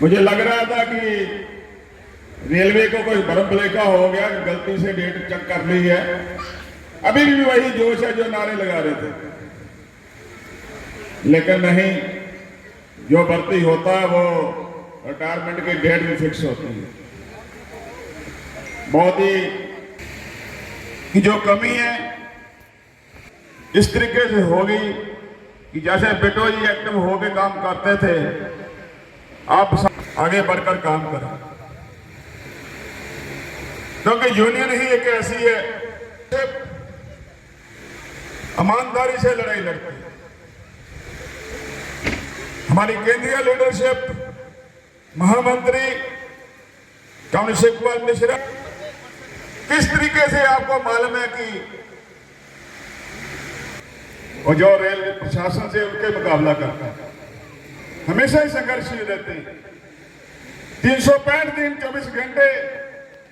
मुझे लग रहा था कि रेलवे को कोई भरम भुलेखा हो गया, गलती से डेट चेक कर ली है। अभी भी वही जोश है जो नारे लगा रहे थे, लेकिन नहीं, जो भर्ती होता है वो रिटायरमेंट की डेट भी फिक्स होती है। बहुत ही जो कमी है इस तरीके से होगी कि जैसे बिटोई एक्टिव होके काम करते थे, आप आगे बढ़कर काम करें, क्योंकि यूनियन ही एक ऐसी है ईमानदारी से लड़ाई लड़ती है। हमारी केंद्रीय लीडरशिप, महामंत्री डॉक्टर शिवपाल मिश्रा, किस तरीके से आपको मालूम है कि और जो रेल प्रशासन से उनके मुकाबला करता है, हमेशा ही संघर्षशील रहते हैं। 365 दिन 24 घंटे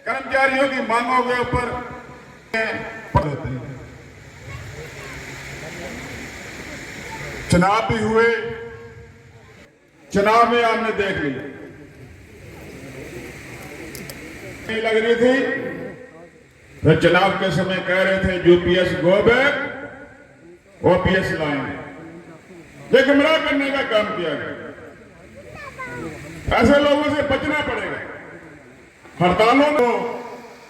कर्मचारियों की मांगों के ऊपर होते हैं। चुनाव भी हुए, चुनाव में आपने देख लिया, नहीं लग रही थी, फिर चुनाव के समय कह रहे थे यूपीएस गो बैक, ओपीएस लाएंगे। ये गुमराह करने का काम किया गया। ऐसे लोगों से बचना पड़ेगा। हड़तालों को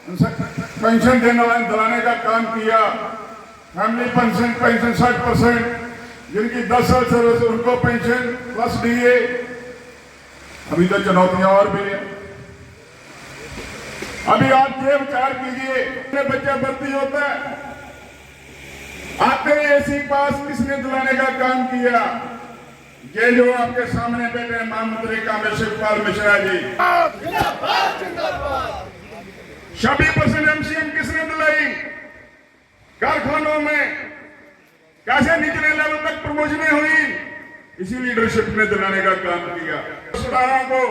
पेंशन देने वाले दिलाने का काम किया, फैमिली पेंशन 60%, जिनकी 10 साल सर्विस उनको पेंशन प्लस डीए। अभी तो चुनौतियां और भी है। अभी आप ये विचार कीजिए, बच्चा भर्ती होता है, आते एसी पास किसने दिलाने का काम किया? ये जो आपके सामने बैठे महामंत्री कामेश्वर शिवपाल मिश्रा जी। 26% एमसीएम किसने दिलाई? कारखानों में कैसे निचले लेवल तक प्रमोशनें हुई, इसी लीडरशिप ने दिलाने का काम किया। सुधारों को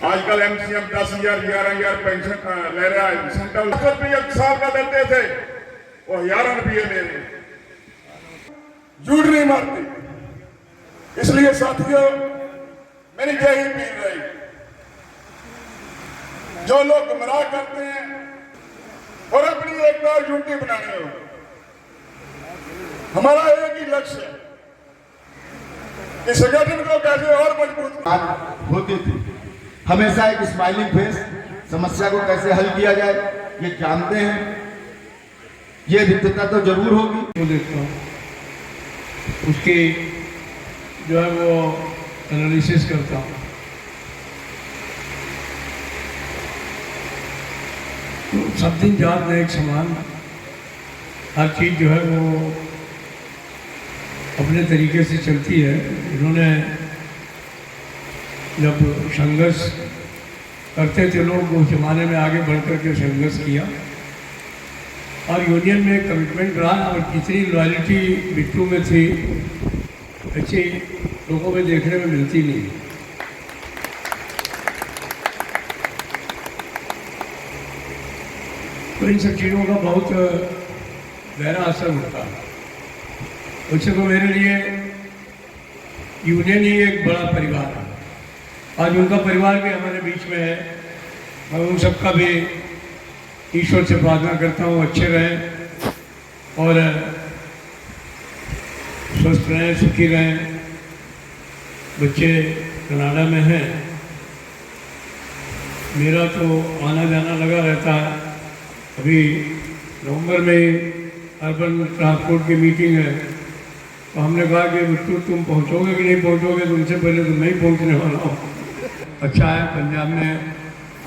आजकल एमसीएम 10,000 11,000 पेंशन ले रहा है, सेंट्रल रुपये साल का देते थे, वो 11 रुपये ले रहे। झूठ नहीं मारती। इसलिए साथियों, मेरी यही अपील रही, जो लोग गुमराह करते हैं और अपनी एक बार यूनिटी बनानी हो, हमारा एक ही लक्ष्य है कि संगठन को कैसे और मजबूत होती थी। हमेशा एक स्माइलिंग फेस, समस्या को कैसे हल किया जाए ये जानते हैं। ये विद्वता तो जरूर होगी। वो देखता हूँ, उसकी जो है वो एनालिसिस करता हूँ। तो सब दिन जात में एक समान, हर चीज़ जो है वो अपने तरीके से चलती है। इन्होंने जब संघर्ष करते थे लोग, उस जमाने में आगे बढ़ कर के संघर्ष किया और यूनियन में कमिटमेंट रहा, और जितनी लॉयल्टी बिट्टू में थी अच्छी लोगों में देखने में मिलती नहीं। तो इन सब चीज़ों का बहुत गहरा असर होता है। वैसे तो मेरे लिए यूनियन ही एक बड़ा परिवार है। आज उनका परिवार भी हमारे बीच में है। मैं उन सबका भी ईश्वर से प्रार्थना करता हूँ अच्छे रहें और स्वस्थ रहें, सुखी रहें। बच्चे कनाडा में हैं, मेरा तो आना जाना लगा रहता है। अभी नवंबर में अर्बन ट्रांसपोर्ट की मीटिंग है, तो हमने कहा कि बिट्टू तुम पहुँचोगे कि नहीं पहुँचोगे, तुमसे पहले तो मैं ही पहुँचने वाला हूँ। अच्छा है, पंजाब में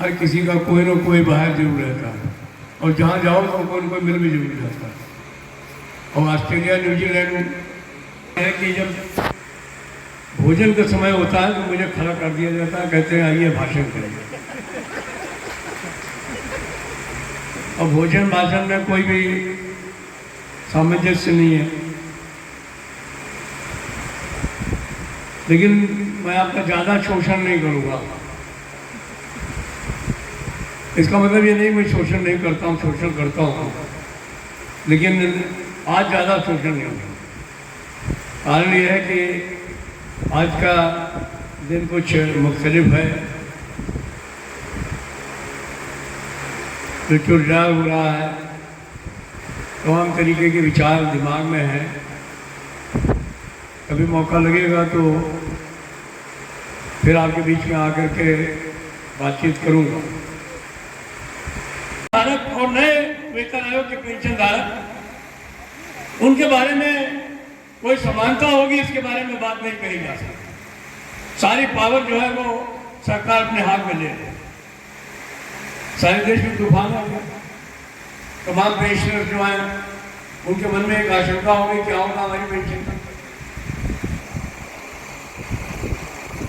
हर किसी का कोई ना कोई बाहर जरूर रहता है, और जहाँ जाओ तो कोई ना कोई मिल भी जरूर जाता है। और ऑस्ट्रेलिया न्यूजीलैंड है कि जब भोजन का समय होता है तो मुझे खड़ा कर दिया जाता है, कहते हैं आइए भाषण करेंगे। और भोजन भाषण में कोई भी सामंजस्य नहीं है। लेकिन मैं आपका ज़्यादा शोषण नहीं करूँगा। इसका मतलब ये नहीं मैं शोषण नहीं करता हूँ, शोषण करता हूँ, लेकिन आज ज़्यादा शोषण नहीं होगा। कारण ये है कि आज का दिन कुछ मुख्तलिफ है। जो चुनाव हो रहा है, तमाम तरीके के विचार दिमाग में हैं। कभी मौका लगेगा तो फिर आपके बीच में आकर के बातचीत करूंगा। धारक और नए वेतन आयोग के पेंशन धारक, उनके बारे में कोई समानता होगी, इसके बारे में बात नहीं कही जा सकती। सारी पावर जो है वो सरकार अपने हाथ में ले रही है। सारे देश में तूफान आ गया। तमाम पेंशनर जो हैं उनके मन में एक आशंका होगी क्या होगा हमारी पेंशन का।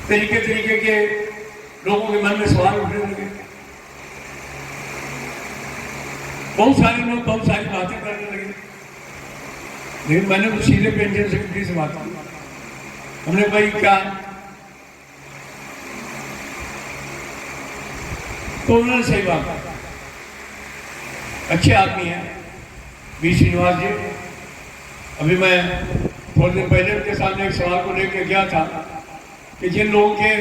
तरीके तरीके के लोगों के मन में सवाल उठने लगे। बहुत सारे लोग बहुत सारी बातें करने लगे, लेकिन मैंने तो सीधे पेंशन सेक्रेटरी से बात की। हमने भाई क्या, तो उन्होंने सही बात कहा। अच्छे आदमी हैं बी श्रीनिवास जी। अभी मैं थोड़े दिन पहले उनके सामने एक सवाल को लेकर गया था कि जिन लोगों के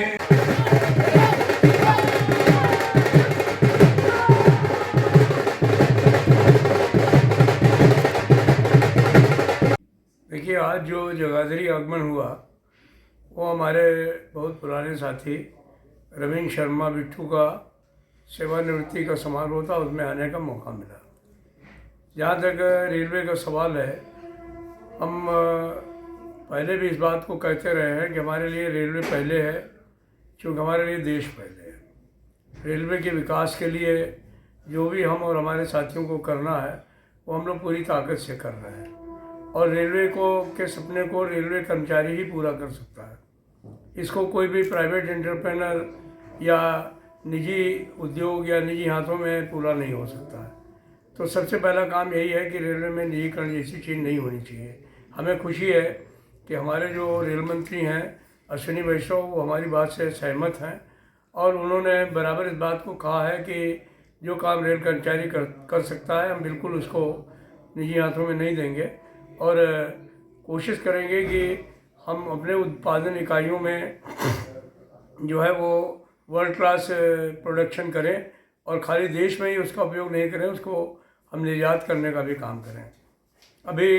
देखिए, आज जो जगाधरी आगमन हुआ वो हमारे बहुत पुराने साथी रविंद्र शर्मा बिट्टू का सेवानिवृत्ति का समारोह था, उसमें आने का मौका मिला। जहाँ तक रेलवे का सवाल है, हम पहले भी इस बात को कहते रहे हैं कि हमारे लिए रेलवे पहले है, क्योंकि हमारे लिए देश पहले है। रेलवे के विकास के लिए जो भी हम और हमारे साथियों को करना है वो हम लोग पूरी ताकत से कर रहे हैं, और रेलवे को के सपने को रेलवे कर्मचारी ही पूरा कर सकता है। इसको कोई भी प्राइवेट एंटरप्रेनर या निजी उद्योग या निजी हाथों में पूरा नहीं हो सकता है। तो सबसे पहला काम यही है कि रेलवे में निजीकरण जैसी चीज़ नहीं होनी चाहिए। हमें खुशी है कि हमारे जो रेल मंत्री हैं अश्विनी वैष्णव, वो हमारी बात से सहमत हैं, और उन्होंने बराबर इस बात को कहा है कि जो काम रेल कर्मचारी कर सकता है हम बिल्कुल उसको निजी हाथों में नहीं देंगे, और कोशिश करेंगे कि हम अपने उत्पादन इकाइयों में जो है वो वर्ल्ड क्लास प्रोडक्शन करें, और खाली देश में ही उसका उपयोग नहीं करें, उसको हम निर्यात करने का भी काम करें। अभी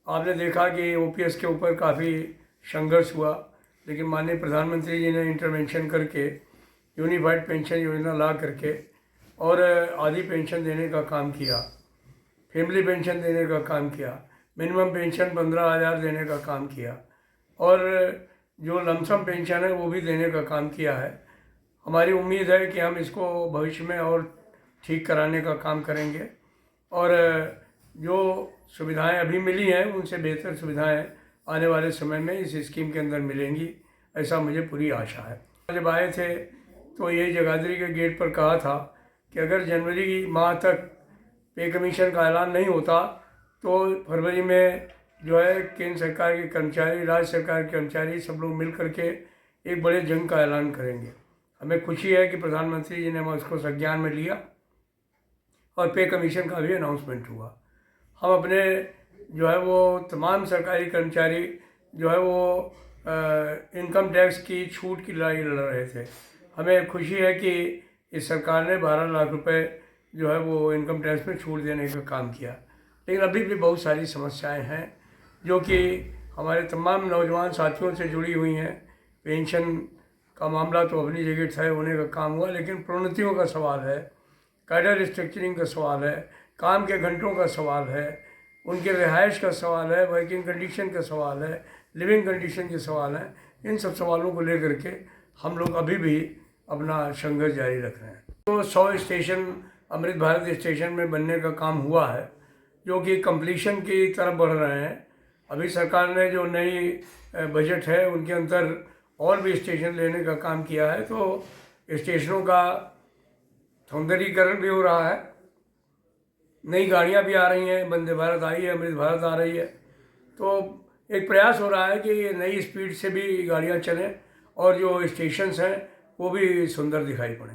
आपने देखा कि ओपीएस के ऊपर काफ़ी संघर्ष हुआ, लेकिन माननीय प्रधानमंत्री जी ने इंटरवेंशन करके यूनिफाइड पेंशन योजना ला करके और आधी पेंशन देने का काम किया, फैमिली पेंशन देने का काम किया, मिनिमम पेंशन 15,000 देने का काम किया, और जो लमसम पेंशन है वो भी देने का काम किया है। हमारी उम्मीद है कि हम इसको भविष्य में और ठीक कराने का काम करेंगे, और जो सुविधाएं अभी मिली हैं उनसे बेहतर सुविधाएं आने वाले समय में इस स्कीम के अंदर मिलेंगी, ऐसा मुझे पूरी आशा है। जब आए थे तो ये जगाधरी के गेट पर कहा था कि अगर जनवरी माह तक पे कमीशन का ऐलान नहीं होता तो फरवरी में जो है केंद्र सरकार के कर्मचारी, राज्य सरकार के कर्मचारी सब लोग मिल करके एक बड़े जंग का ऐलान करेंगे। हमें खुशी है कि प्रधानमंत्री जी ने उसको संज्ञान में लिया और पे कमीशन का भी अनाउंसमेंट हुआ। हम अपने जो है वो तमाम सरकारी कर्मचारी जो है वो इनकम टैक्स की छूट की लड़ाई लड़ रहे थे। हमें खुशी है कि इस सरकार ने 12 लाख रुपए जो है वो इनकम टैक्स में छूट देने का काम किया, लेकिन अभी भी बहुत सारी समस्याएं हैं जो कि हमारे तमाम नौजवान साथियों से जुड़ी हुई हैं। पेंशन का मामला तो अपनी जगह तय होने का काम हुआ, लेकिन प्रोन्नतियों का सवाल है, कैडर स्ट्रक्चरिंग का सवाल है, काम के घंटों का सवाल है, उनके रिहाइश का सवाल है, वर्किंग कंडीशन का सवाल है, लिविंग कंडीशन के सवाल हैं। इन सब सवालों को लेकर के हम लोग अभी भी अपना संघर्ष जारी रख रहे हैं। तो 100 स्टेशन अमृत भारत स्टेशन में बनने का काम हुआ है, जो कि कंप्लीशन की तरफ बढ़ रहे हैं। अभी सरकार ने जो नई बजट है उनके अंदर और भी स्टेशन लेने का काम किया है, तो स्टेशनों का सौंदर्यीकरण भी हो रहा है, नई गाड़ियां भी आ रही हैं, वंदे भारत आई है, अमृत भारत आ रही है। तो एक प्रयास हो रहा है कि ये नई स्पीड से भी गाड़ियां चलें और जो स्टेशंस हैं वो भी सुंदर दिखाई पड़े।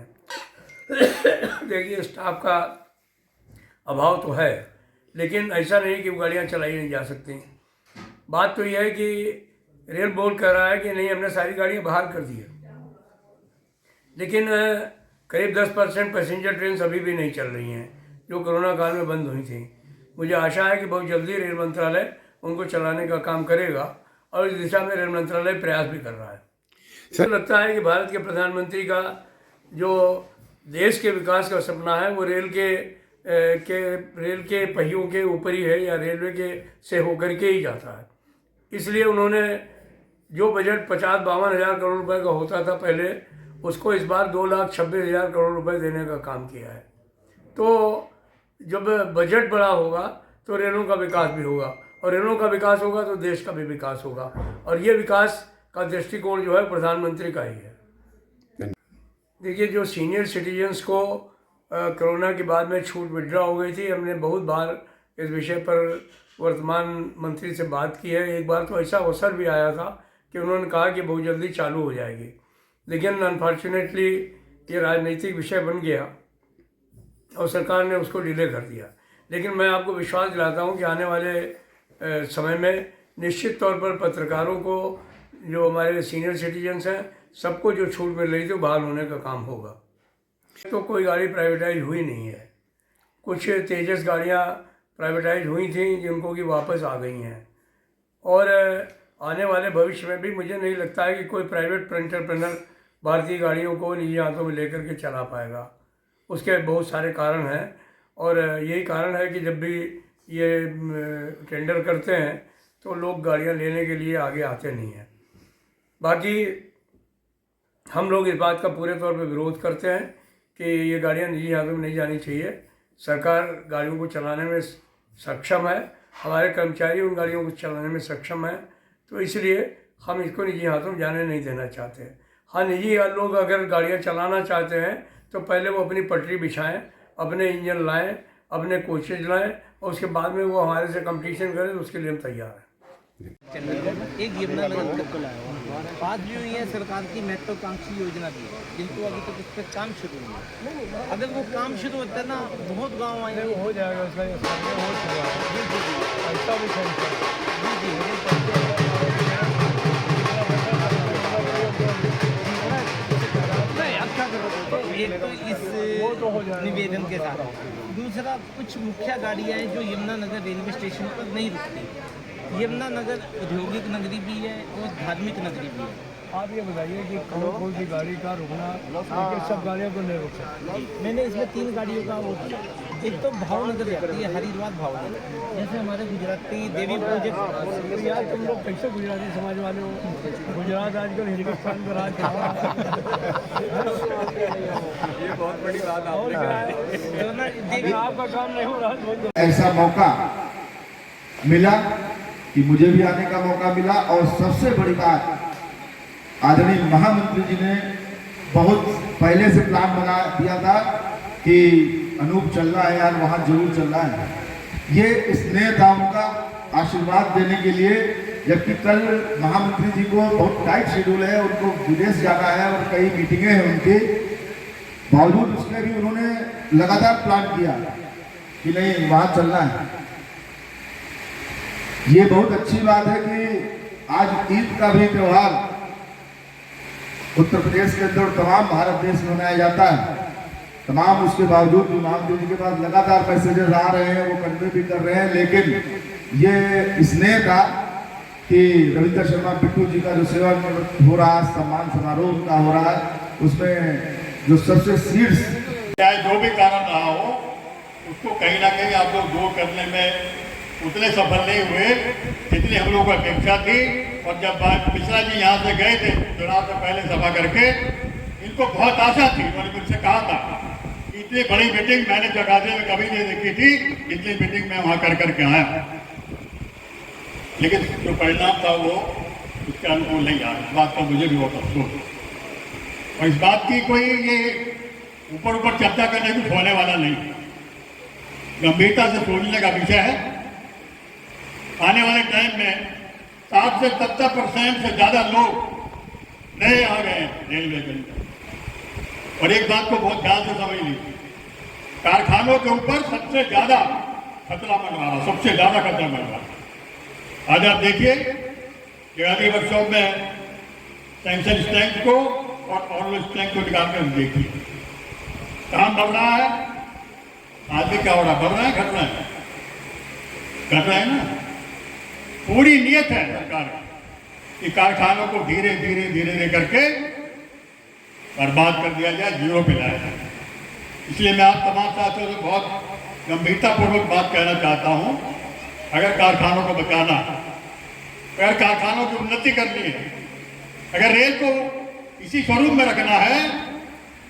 देखिए, स्टाफ का अभाव तो है, लेकिन ऐसा नहीं कि वो गाड़ियाँ चलाई नहीं जा सकती। बात तो यह है कि रेल बोर्ड कह रहा है कि नहीं, हमने सारी गाड़ियाँ बाहर कर दी है, लेकिन करीब 10% पैसेंजर ट्रेन अभी भी नहीं चल रही हैं जो कोरोना काल में बंद हुई थी। मुझे आशा है कि बहुत जल्दी रेल मंत्रालय उनको चलाने का काम करेगा और इस दिशा में रेल मंत्रालय प्रयास भी कर रहा है। मुझे लगता है कि भारत के प्रधानमंत्री का जो देश के विकास का सपना है वो रेल के पहियों के ऊपर ही है या रेलवे के से होकर के ही जाता है। इसलिए उन्होंने जो बजट 50-52 हज़ार करोड़ रुपए का होता था पहले, उसको इस बार 2,26,000 करोड़ रुपए देने का काम किया है। तो जब बजट बड़ा होगा तो रेलों का विकास भी होगा, और रेलों का विकास होगा तो देश का भी विकास होगा, और ये विकास का दृष्टिकोण जो है प्रधानमंत्री का ही है। देखिए, जो सीनियर सिटीजन्स को कोरोना के बाद में छूट विड्रॉ हो गई थी, हमने बहुत बार इस विषय पर वर्तमान मंत्री से बात की है। एक बार तो ऐसा अवसर भी आया था कि उन्होंने कहा कि बहुत जल्दी चालू हो जाएगी, लेकिन अनफॉर्चुनेटली ये राजनीतिक विषय बन गया और सरकार ने उसको डिले कर दिया। लेकिन मैं आपको विश्वास दिलाता हूँ कि आने वाले समय में निश्चित तौर पर पत्रकारों को, जो हमारे सीनियर सिटीजन्स हैं, सबको जो छूट मिल रही थी बहाल होने का काम होगा। तो कोई गाड़ी प्राइवेटाइज हुई नहीं है। कुछ तेजस गाड़ियाँ प्राइवेटाइज हुई थी जिनको कि वापस आ गई हैं, और आने वाले भविष्य में भी मुझे नहीं लगता है कि कोई प्राइवेट एंटरप्रेन्योर भारतीय गाड़ियों को निजी हाथों में लेकर के चला पाएगा। उसके बहुत सारे कारण हैं, और यही कारण है कि जब भी ये टेंडर करते हैं तो लोग गाड़ियां लेने के लिए आगे आते नहीं हैं। बाकी हम लोग इस बात का पूरे तौर पर विरोध करते हैं कि ये गाड़ियां निजी हाथों में नहीं जानी चाहिए। सरकार गाड़ियों को चलाने में सक्षम है, हमारे कर्मचारी उन गाड़ियों को चलाने में सक्षम है, तो इसलिए हम इसको निजी हाथों में जाने नहीं देना चाहते। हाँ, निजी लोग अगर गाड़ियाँ चलाना चाहते हैं तो पहले वो अपनी पटरी बिछाएं, अपने इंजन लाएं, अपने कोचेज लाएं, और उसके बाद में वो हमारे से कंपटीशन करें, तो उसके लिए हम तैयार हैं। एक यमुनानगर बात जो हुई है, सरकार की महत्वाकांक्षी योजना की है, जिनको अभी तक इस पर काम शुरू नहीं है। अगर वो काम शुरू होता है ना, बहुत गांव आएंगे, हो जाएगा उसका ऐसा भी एक तो इस निवेदन के साथ, दूसरा कुछ मुख्य गाड़ियाँ हैं जो यमुनानगर रेलवे स्टेशन पर नहीं रुकती। यमुनानगर औद्योगिक नगरी भी है और धार्मिक नगरी भी है। आप ये बताइए कि कौन सी गाड़ी का रुकना, लेकिन सब गाड़ियों को नहीं रुक सकती। मैंने इसमें 3 गाड़ियों का वो किया। एक तो भावनगर जाती है, हरिद्वार भावनगर, जैसे हमारे गुजराती देवी प्रोजेक्ट। यार तुम लोग कैसे गुजराती समाज वाले हो? गुजरात आजकल हिंदुस्तान का राज कर रहा है। ये बहुत बड़ी बात है। और क्या है, आपका काम नहीं हो रहा। ऐसा मौका मिला कि मुझे भी आने का मौका मिला, और सबसे बड़ी बात, आदरणीय महामंत्री जी ने बहुत पहले से प्लान बना दिया था कि अनूप चलना है यार, वहाँ जरूर चलना है। ये स्नेह था उनका आशीर्वाद देने के लिए, जबकि कल महामंत्री जी को बहुत टाइट शेड्यूल है, उनको विदेश जाना है और कई मीटिंगें हैं उनकी, बावजूद उसमें भी उन्होंने लगातार प्लान किया कि नहीं वहाँ चलना है। ये बहुत अच्छी बात है कि आज ईद का भी त्यौहार उत्तर प्रदेश के अंदर तमाम भारत देश में मनाया जाता है। तमाम उसके बावजूद भी महामंत्री जी के पास लगातार मैसेजेस आ रहे हैं, वो कन्वे भी कर रहे हैं, लेकिन ये स्नेह था कि रविंद्र शर्मा बिट्टू जी का जो सेवानिवृत्त हो रहा है, सम्मान समारोह उनका हो रहा है, उसमें जो सबसे शीर्ष, चाहे जो भी कारण रहा हो, उसको कहीं ना कहीं आप लोग दूर करने में उतने सफल नहीं हुए जितनी हम लोगों को अपेक्षा थी। और जब मिश्रा जी यहाँ से गए थे चुनाव से पहले सभा करके, इनको बहुत आशा थी, उन्होंने मुझसे कहा था कि इतनी बड़ी मीटिंग मैंने जगाधरी में कभी नहीं देखी थी, इतनी मीटिंग मैं वहाँ कर करके आया, लेकिन जो परिणाम था वो उसके अनुकूल नहीं आया। इस बात का मुझे भी बहुत अफसोस, और इस बात की कोई ये ऊपर ऊपर चर्चा करने कुछ होने वाला नहीं, गंभीरता से सोचने का विषय है। आने वाले टाइम में 60 से 70% से ज़्यादा लोग नए आ गए हैं रेलवे के अंदर। और एक बात को बहुत ध्यान से समझ लीजिए, कारखानों के ऊपर सबसे ज़्यादा खतरा मंडरा रहा, सबसे ज़्यादा खतरा मंडरा रहा। आज आप देखिए जगाधरी वर्कशॉप में टेंशन स्ट्रेंथ को और ऑर्डर स्ट्रेंथ को निकाल कर देखिए। काम बढ़ रहा है, आदमी क्या हो रहा है, बढ़ रहा है, घट रहा है, घट रहा है ना। पूरी नियत है सरकार की कि कारखानों को धीरे धीरे धीरे धीरे करके बर्बाद कर दिया जाए, जीरो पे लाया जाए। इसलिए मैं आप तमाम साथियों से बहुत गंभीरतापूर्वक बात कहना चाहता हूं, अगर कारखानों को बचाना, अगर कारखानों की उन्नति करनी है, अगर रेल को इसी स्वरूप में रखना है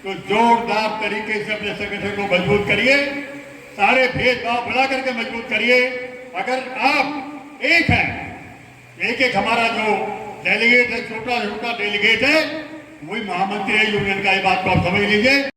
तो जोरदार तरीके से अपने संगठन को मजबूत करिए, सारे भेदभाव भुला करके मजबूत करिए। अगर आप एक हैं, एक एक हमारा जो डेलीगेट है, छोटा छोटा डेलीगेट है, वही महामंत्री है यूनियन का, ये बात को आप समझ लीजिए।